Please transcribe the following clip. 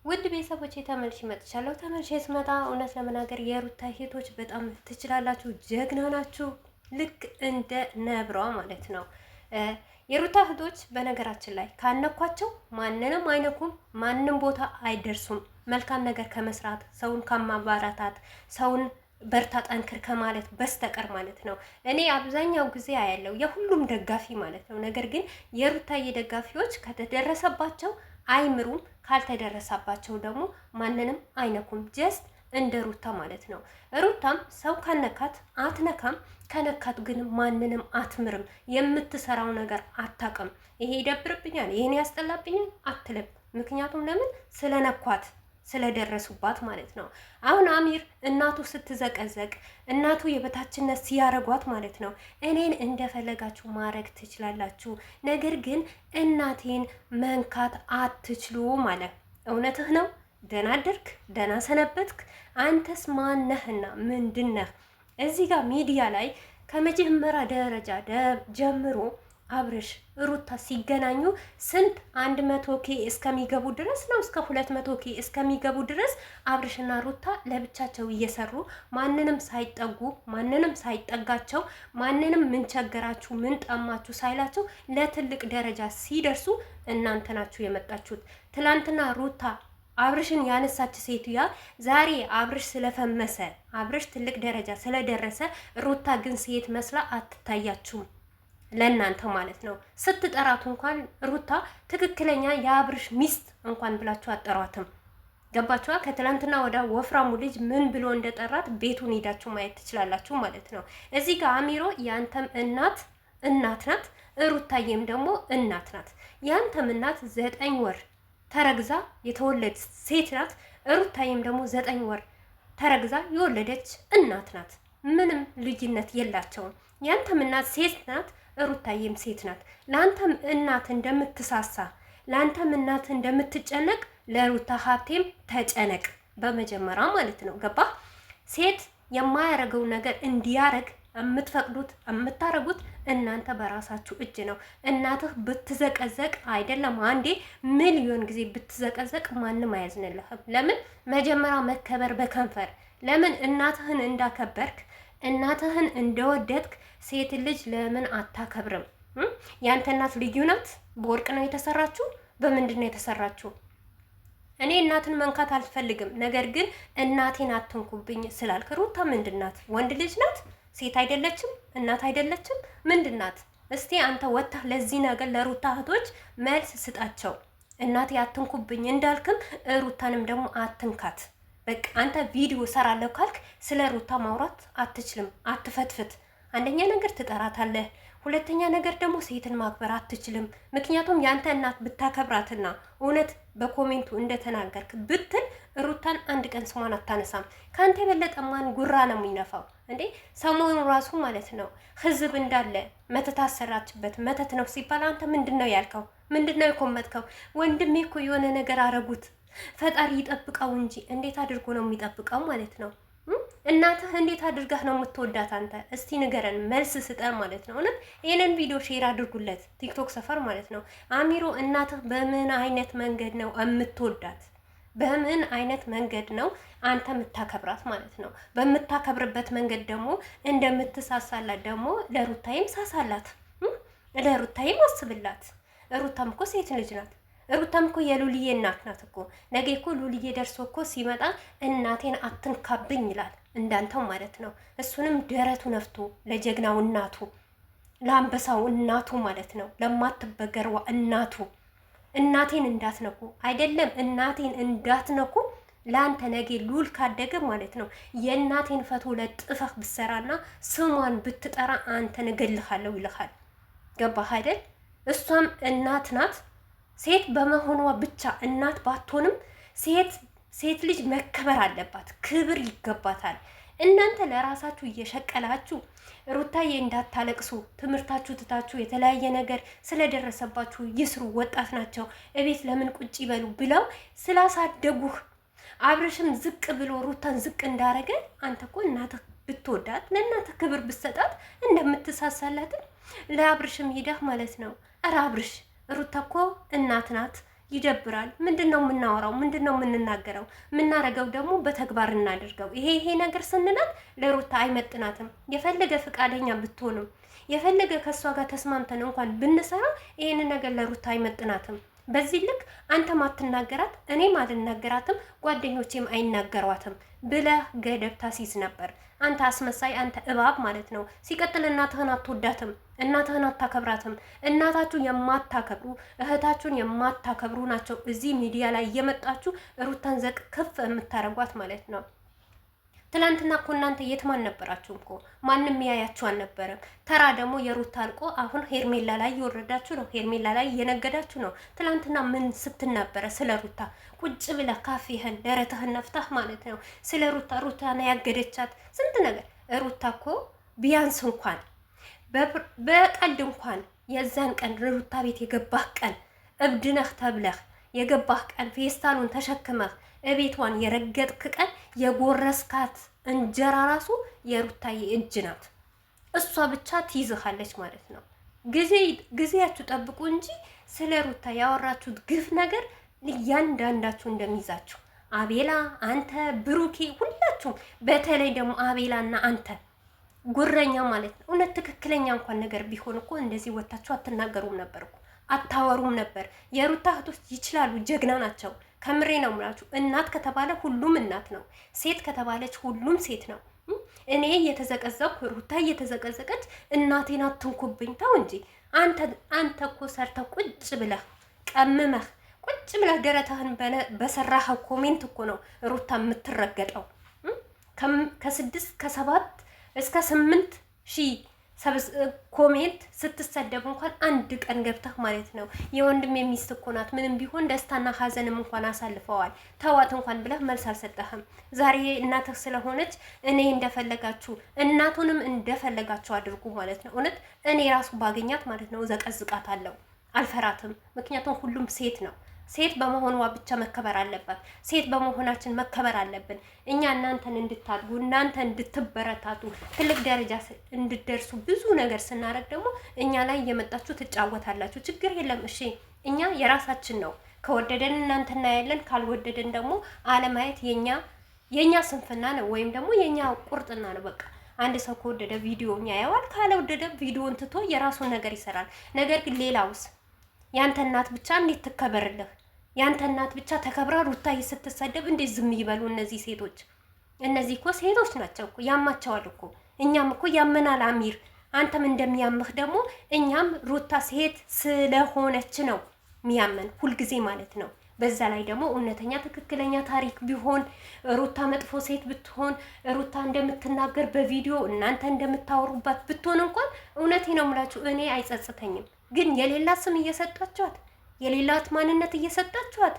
ውድ ቤተሰቦች ተመልሼ መጥቻለሁ። ተመልሼ ስመጣ እውነት ለመናገር የሩታ እህቶች በጣም ትችላላችሁ፣ ጀግና ናችሁ። ልክ እንደ ነብሯ ማለት ነው። የሩታ እህቶች በነገራችን ላይ ካነኳቸው ማንንም አይነኩም፣ ማንም ቦታ አይደርሱም። መልካም ነገር ከመስራት ሰውን ከማባራታት ሰውን በርታ ጠንክር ከማለት በስተቀር ማለት ነው። እኔ አብዛኛው ጊዜ አያለው የሁሉም ደጋፊ ማለት ነው። ነገር ግን የሩታዬ ደጋፊዎች ከተደረሰባቸው አይምሩም፣ ካልተደረሰባቸው ደግሞ ማንንም አይነኩም። ጀስት እንደ ሩታ ማለት ነው። ሩታም ሰው ካነካት አትነካም፣ ከነካት ግን ማንንም አትምርም። የምትሰራው ነገር አታውቅም። ይሄ ይደብርብኛል፣ ይሄን ያስጠላብኛል አትልም። ምክንያቱም ለምን ስለነኳት ስለደረሱባት ማለት ነው። አሁን አሚር እናቱ ስትዘቀዘቅ እናቱ የበታችነት ሲያረጓት ማለት ነው። እኔን እንደፈለጋችሁ ማድረግ ትችላላችሁ፣ ነገር ግን እናቴን መንካት አትችሉ ማለት እውነትህ ነው። ደህና አደርክ፣ ደህና ሰነበትክ። አንተስ ማነህና ምንድነህ? እዚህ ጋር ሚዲያ ላይ ከመጀመሪያ ደረጃ ጀምሮ አብርሽ ሩታ ሲገናኙ ስንት 100K እስከሚገቡ ድረስ ነው እስከ 200K እስከሚገቡ ድረስ አብርሽና ሩታ ለብቻቸው እየሰሩ ማንንም ሳይጠጉ ማንንም ሳይጠጋቸው ማንንም ምን ቸገራችሁ ምን ጠማችሁ ሳይላቸው ለትልቅ ደረጃ ሲደርሱ እናንተ ናችሁ የመጣችሁት። ትላንትና ሩታ አብርሽን ያነሳች ሴትያ ዛሬ አብርሽ ስለፈመሰ አብርሽ ትልቅ ደረጃ ስለደረሰ ሩታ ግን ሴት መስላ አትታያችሁም። ለእናንተ ማለት ነው። ስትጠራቱ እንኳን ሩታ ትክክለኛ የአብርሽ ሚስት እንኳን ብላችሁ አጠሯትም። ገባችኋ? ከትላንትና ወደ ወፍራሙ ልጅ ምን ብሎ እንደጠራት ቤቱን ሄዳችሁ ማየት ትችላላችሁ ማለት ነው። እዚህ ጋር አሚሮ ያንተም እናት ናት፣ ሩታዬም ደግሞ እናት ናት። ያንተም እናት 9 ወር ተረግዛ የተወለደች ሴት ናት። ሩታዬም ደግሞ 9 ወር ተረግዛ የወለደች እናት ናት። ምንም ልዩነት የላቸውም። ያንተም እናት ሴት ናት፣ ሩታዬም ሴት ናት። ለአንተም እናት እንደምትሳሳ ለአንተም እናት እንደምትጨነቅ ለሩታ ሀብቴም ተጨነቅ በመጀመሪያ ማለት ነው። ገባ? ሴት የማያረገው ነገር እንዲያረግ የምትፈቅዱት የምታረጉት እናንተ በራሳችሁ እጅ ነው። እናትህ ብትዘቀዘቅ አይደለም አንዴ ሚሊዮን ጊዜ ብትዘቀዘቅ ማንም አያዝንልህም። ለምን? መጀመሪያ መከበር በከንፈር ለምን እናትህን እንዳከበርክ እናትህን እንደወደድክ ሴት ልጅ ለምን አታከብርም? ያንተ እናት ልዩ ናት። በወርቅ ነው የተሰራችው? በምንድን ነው የተሰራችው? እኔ እናትን መንካት አልፈልግም፣ ነገር ግን እናቴን አትንኩብኝ ስላልክ ሩታ ምንድን ናት? ወንድ ልጅ ናት? ሴት አይደለችም? እናት አይደለችም? ምንድን ናት? እስቲ አንተ ወጥተህ ለዚህ ነገር ለሩታ እህቶች መልስ ስጣቸው። እናቴ አትንኩብኝ እንዳልክም ሩታንም ደግሞ አትንካት። በቃ አንተ ቪዲዮ ሰራለሁ ካልክ ስለ ሩታ ማውራት አትችልም። አትፈትፍት። አንደኛ ነገር ትጠራታለህ፣ ሁለተኛ ነገር ደግሞ ሴትን ማክበር አትችልም። ምክንያቱም ያንተ እናት ብታከብራትና እውነት በኮሜንቱ እንደተናገርክ ብትል ሩታን አንድ ቀን ስሟን አታነሳም። ከአንተ የበለጠ ማን ጉራ ነው የሚነፋው እንዴ? ሰሞኑ ራሱ ማለት ነው ህዝብ እንዳለ መተት አሰራችበት መተት ነው ሲባል አንተ ምንድን ነው ያልከው? ምንድን ነው የኮመትከው? ወንድሜ እኮ የሆነ ነገር አረጉት ፈጣሪ ይጠብቀው እንጂ እንዴት አድርጎ ነው የሚጠብቀው ማለት ነው? እናትህ እንዴት አድርጋህ ነው የምትወዳት አንተ? እስቲ ንገረን፣ መልስ ስጠን ማለት ነው። እውነት ይሄንን ቪዲዮ ሼር አድርጉለት ቲክቶክ ሰፈር ማለት ነው። አሚሮ እናትህ በምን አይነት መንገድ ነው የምትወዳት? በምን አይነት መንገድ ነው አንተ የምታከብራት ማለት ነው? በምታከብርበት መንገድ ደግሞ እንደምትሳሳላት ደግሞ ለሩታይም ሳሳላት፣ ለሩታይም አስብላት። ሩታም እኮ ሴት ልጅ ናት። ሩታም እኮ የሉልዬ እናት ናት እኮ። ነገ እኮ ሉልዬ ደርሶ እኮ ሲመጣ እናቴን አትንካብኝ ይላል እንዳንተው ማለት ነው። እሱንም ደረቱ ነፍቶ ለጀግናው እናቱ ለአንበሳው እናቱ ማለት ነው፣ ለማትበገርዋ እናቱ እናቴን እንዳትነኩ አይደለም እናቴን እንዳትነኩ። ለአንተ ነገ ሉል ካደገ ማለት ነው የእናቴን ፈቶ ለጥፈህ ብትሰራና ስሟን ብትጠራ አንተን እገልሃለሁ ይልሃል። ገባህ አይደል? እሷም እናት ናት። ሴት በመሆኗ ብቻ እናት ባትሆንም ሴት ልጅ መከበር አለባት፣ ክብር ይገባታል። እናንተ ለራሳችሁ እየሸቀላችሁ ሩታዬ እንዳታለቅሱ ትምህርታችሁ ትታችሁ የተለያየ ነገር ስለደረሰባችሁ ይስሩ፣ ወጣት ናቸው እቤት ለምን ቁጭ ይበሉ ብለው ስላሳደጉህ አብርሽም ዝቅ ብሎ ሩታን ዝቅ እንዳረገ አንተ እኮ እናትህ ብትወዳት ለእናትህ ክብር ብትሰጣት እንደምትሳሳላትን ለአብርሽም ሂደህ ማለት ነው። ኧረ አብርሽ ሩታ እኮ እናት ናት፣ ይደብራል። ምንድነው የምናወራው? ምንድነው የምንናገረው? የምናረገው ደግሞ በተግባር እናድርገው። ይሄ ነገር ስንላት ለሩታ አይመጥናትም። የፈለገ ፈቃደኛ ብትሆንም የፈለገ ከእሷ ጋር ተስማምተን እንኳን ብንሰራ ይሄንን ነገር ለሩታ አይመጥናትም። በዚህ ልክ አንተም አትናገራት፣ እኔም አልናገራትም፣ ጓደኞቼም አይናገሯትም ብለህ ገደብ ታሲዝ ነበር። አንተ አስመሳይ፣ አንተ እባብ ማለት ነው። ሲቀጥል እናትህን አትወዳትም፣ እናትህን አታከብራትም። እናታችሁ የማታከብሩ እህታችሁን የማታከብሩ ናቸው እዚህ ሚዲያ ላይ እየመጣችሁ ሩታን ዘቅ ከፍ የምታረጓት ማለት ነው። ትላንትና እኮ እናንተ የትማን ነበራችሁ እኮ ማንም ያያችሁ አልነበረም። ተራ ደግሞ የሩታ አልቆ አሁን ሄርሜላ ላይ እየወረዳችሁ ነው፣ ሄርሜላ ላይ እየነገዳችሁ ነው። ትላንትና ምን ስትናበረ ስለ ሩታ ቁጭ ብለህ ካፌህን ደረትህን ነፍታህ ማለት ነው። ስለ ሩታ ሩታና ያገደቻት ስንት ነገር። ሩታ እኮ ቢያንስ እንኳን በቀልድ እንኳን የዛን ቀን ሩታ ቤት የገባህ ቀን እብድነህ ተብለህ የገባህ ቀን ፌስታሉን ተሸክመህ እቤቷን የረገጥክ ቀን የጎረስካት እንጀራ ራሱ የሩታዬ እጅ ናት። እሷ ብቻ ትይዝሃለች ማለት ነው። ጊዜያችሁ ጠብቁ እንጂ ስለ ሩታ ያወራችሁት ግፍ ነገር እያንዳንዳችሁ እንደሚይዛችሁ አቤላ፣ አንተ፣ ብሩኬ፣ ሁላችሁም በተለይ ደግሞ አቤላና አንተ ጉረኛ ማለት ነው። እውነት ትክክለኛ እንኳን ነገር ቢሆን እኮ እንደዚህ ወታችሁ አትናገሩም ነበር እኮ አታወሩም ነበር። የሩታ እህቶች ይችላሉ፣ ጀግና ናቸው። ከምሬ ነው የምላችሁ። እናት ከተባለ ሁሉም እናት ነው። ሴት ከተባለች ሁሉም ሴት ነው። እኔ እየተዘቀዘቅኩ ሩታ እየተዘቀዘቀች እናቴን አትንኩብኝ። ተው እንጂ አንተ እኮ ሰርተህ ቁጭ ብለህ ቀምመህ ቁጭ ብለህ ደረትህን በሰራኸው ኮሜንት እኮ ነው ሩታ የምትረገጠው። ከ6 ከ7 እስከ 8 ሺህ ኮሜንት ስትሰደብ እንኳን አንድ ቀን ገብተህ ማለት ነው የወንድም የሚስት እኮ ናት፣ ምንም ቢሆን ደስታና ሀዘንም እንኳን አሳልፈዋል፣ ተዋት እንኳን ብለህ መልስ አልሰጠህም። ዛሬ እናትህ ስለሆነች እኔ እንደፈለጋችሁ እናቱንም እንደፈለጋችሁ አድርጉ ማለት ነው። እውነት እኔ ራሱ ባገኛት ማለት ነው ዘቀዝቃታለሁ፣ አልፈራትም። ምክንያቱም ሁሉም ሴት ነው። ሴት በመሆኗ ብቻ መከበር አለባት። ሴት በመሆናችን መከበር አለብን። እኛ እናንተን እንድታድጉ እናንተ እንድትበረታቱ ትልቅ ደረጃ እንድደርሱ ብዙ ነገር ስናደርግ ደግሞ እኛ ላይ እየመጣችሁ ትጫወታላችሁ። ችግር የለም እሺ፣ እኛ የራሳችን ነው። ከወደደን እናንተ እናያለን፣ ካልወደደን ደግሞ አለማየት የኛ ስንፍና ነው፣ ወይም ደግሞ የኛ ቁርጥና ነው። በቃ አንድ ሰው ከወደደ ቪዲዮውን ያየዋል፣ ካልወደደ ቪዲዮውን ትቶ የራሱን ነገር ይሰራል። ነገር ግን ሌላውስ ያንተ እናት ብቻ እንዴት ትከበርልህ? ያንተ እናት ብቻ ተከብራ ሩታዬ ስትሰደብ እንዴት ዝም ይበሉ እነዚህ ሴቶች? እነዚህ እኮ ሴቶች ናቸው እኮ ያማቸዋል እኮ። እኛም እኮ ያመናል አሚር፣ አንተም እንደሚያምህ ደግሞ እኛም ሩታ ሴት ስለሆነች ነው ሚያመን ሁልጊዜ ማለት ነው። በዛ ላይ ደግሞ እውነተኛ ትክክለኛ ታሪክ ቢሆን ሩታ መጥፎ ሴት ብትሆን ሩታ እንደምትናገር በቪዲዮ እናንተ እንደምታወሩባት ብትሆን እንኳን እውነቴ ነው የምላችሁ እኔ አይጸጽተኝም። ግን የሌላ ስም እየሰጣችኋት የሌላት ማንነት እየሰጣችኋት